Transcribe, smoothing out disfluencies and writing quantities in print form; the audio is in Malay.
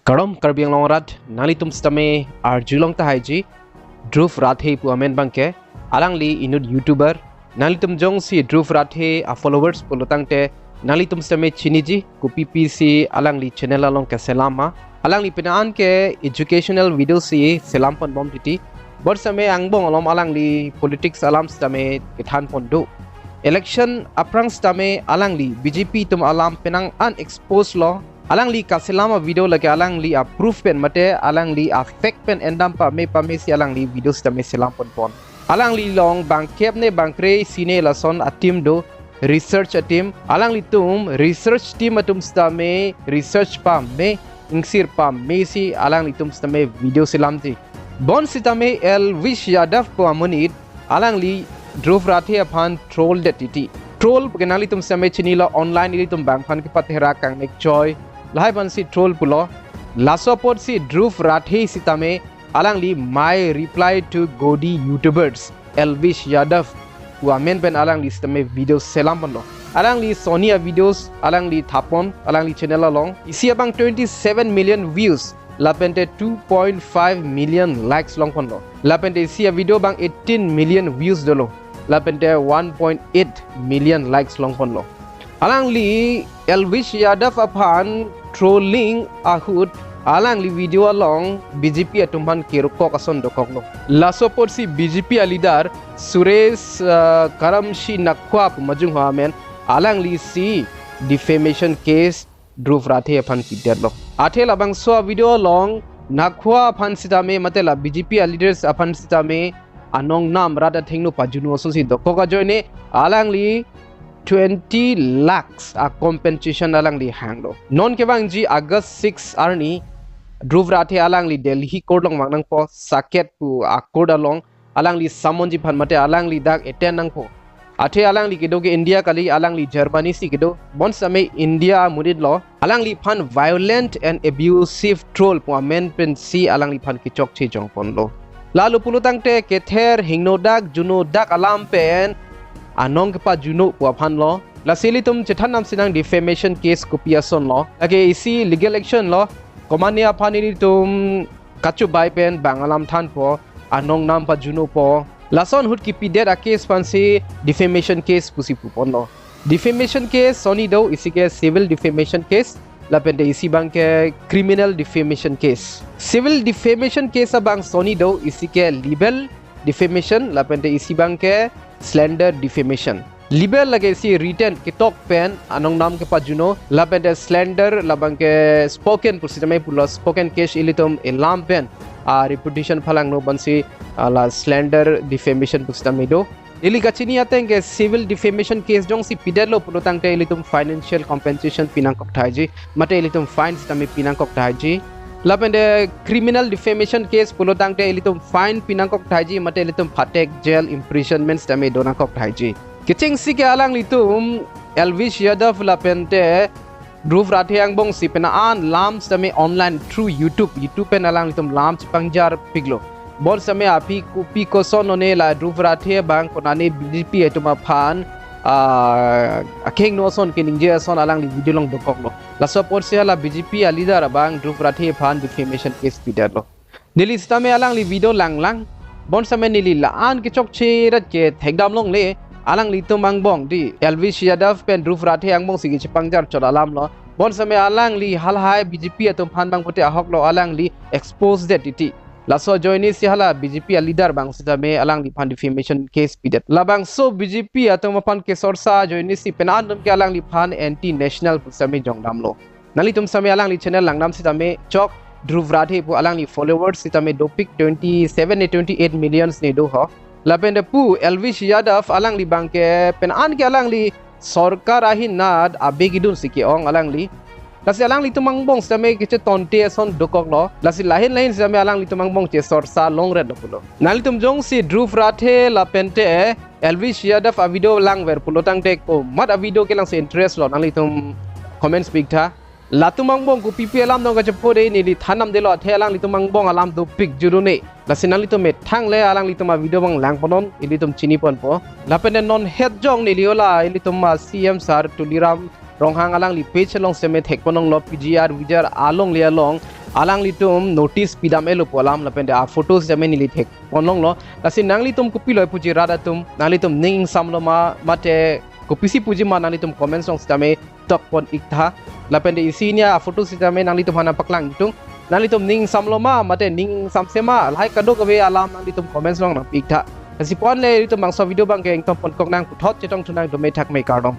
Karom karbiang longrat nalitum stame arjulong tahaji Dhruv Rathee Aphan bangke alangli inud YouTuber nalitum jong si Dhruv Rathee a followers polotangte nalitum stame chiniji ku PPC alangli channel along ke selama alangli pinaan ke educational video si selampan bom titi bersama angbong alom alangli politics alam stame kithan pondo election aprang stame alangli BJP tum alam penang unexposed law alangli kaselama video lagi alangli approve pen mate alangli affect pen endam pa me si alangli video stame selampon pon alangli long bang kep ne bang kre sine lason atim do research atim alangli tum research team atum stame research pa me ingsir pa me si alangli tum stame video selamti bon sitame Elvish po amunit alangli Dhruv Rathee Aphan troll titi troll kenali tum stame chinila online ili tum bang phan ke pathera kang nek joy lahai ban si troll pulo lasopot si Dhruv Rathee sitame alangli my reply to godi YouTubers Elvish Wamen pen alangli sitame video selam pon lo alangli Sonia videos alangli thapon alangli channel along isi abang 27 million views lapente 2.5 million likes long pon lo lapente isi video bang 18 million views dolo lapente 1.8 million likes long pon lo alangli Elvish Aphan trolling ahut alangli video along BJP atumhan kirukok ason dokok lo lasopot si BJP leader Suresh Karamshi nakwap majung hamen alangli si defamation case Dhruv Rathee Aphan Pidet lo athel abang so video along nakwa Aphan sitame matela BJP leaders Aphan sitame anong nam rada thengno pajunu ason si dokok ajoine alangli 20 lakhs a compensation alangli hanglo non kebang ji August 6 arni Dhruv Rathee alangli Delhi court long mangnang po saket pu accord along alangli samonji phan mate alangli dak eten nang po athe alangli kedo ke India kali alangli Germany si kedo bon same India murid lo alangli phan violent and abusive troll pu men pen si alangli phan kichok che jong pon lo lalu pulutang te kether hingno dak juno dak alam pen anong ke pa juno pu aphan lo la sili tum chethan nam sinang defamation case kopiason lo age isi legal action lo komania phanini tum kachu bai pen bangalam than po anong nam pa juno po lason hut ki Pidet a case pansi defamation case pusi pu pon lo defamation case soni do isi ke civil defamation case la pende isi bang ke criminal defamation case civil defamation case abang soni do isi ke libel defamation la pende isi bang ke slander defamation libel lage si written ke talk pen anong nam ke pajuno la pende slander la bang ke spoken pusitame pulo spoken case ilitum elam pen a reputation phalang no bansi la slander defamation pusitame do ili gachini ateng ke civil defamation case jong si Pidet lo pulotang te ilitum financial compensation pinangkok thaji mate ilitum fines tame pinangkok thaji lapende criminal defamation case pulotang te ilitum fine pinangkok thaji mate ilitum phatek jail imprisonment tame donangkok thaji kiching si ke alang litum Elvish lapente Dhruv Rathee angbong si penaan lam tame online through YouTube pen alang litum lam chipangjar piglo bor same api kupi koson one la Dhruv Rathee bang konane BJP etuma phan akeng no son kiningje son alang li video long dokok lo la support se la BJP leader bang Dhruv Rathee Aphan defamation case Pidet lo nili stame alang li video lang bon same nili la an ke chok che rat ke thegdam long le alang li tumang bong di Elvish pen Dhruv Rathee angbong sigi chipangjar chol alam lo bon same alang li halhai BJP atum phan bang pote ahok lo alang li expose that iti laso joini si hala BJP leader bang sitame alang li phan defamation case Pidet labang so BJP atum phan ke sorsa joini si penan dum ke alang li phan anti national pusame jongdam lo nali tum same alang li channel langnam sitame chok Dhruv Rathee pu alang li followers sitame dopik 28 millions ne do ho lapende pu Elvish alang li bang ke penan ke alang li sarkar ahin nad abegidun siki ong alang li lasi alang li tumang bong same ke tonte son dokok lo lasi lahin same alang li tumang bong che sorsa long red pulo nali tum jong si Dhruv Rathee la pente Elvish a video lang ver pulo tang tek ko mat a video ke lang se interest lo nali tum comment speak tha la tumang bong ku pipi alam dong ka chepode ni li thanam de lo the alang li tumang bong alam do pic jurune lasi nali tum me thang le alang li tum video bang lang ponon ili tum chini pon po la pente non head jong ni liola ili tum CM sar tuliram ronghang alang li page long seme thek ponong lo PGR VGR along le along alang litum notice pidam elo polam la pende a photos jame ni li thek ponlong lo lasin nang litum kupi loi puji rada tum nang litum ning samlo ma mate kupisi puji ma nang litum comment song stame tok pon iktha la pende isinya a photos jame nang litum hana paklang tung nang litum ning samlo ma mate ning samsema lai kado kabe alam nang litum comment song na iktha si pon le litum bangso video bang ke engtom pon kok nang puthot chetong thunang do me thak me kardom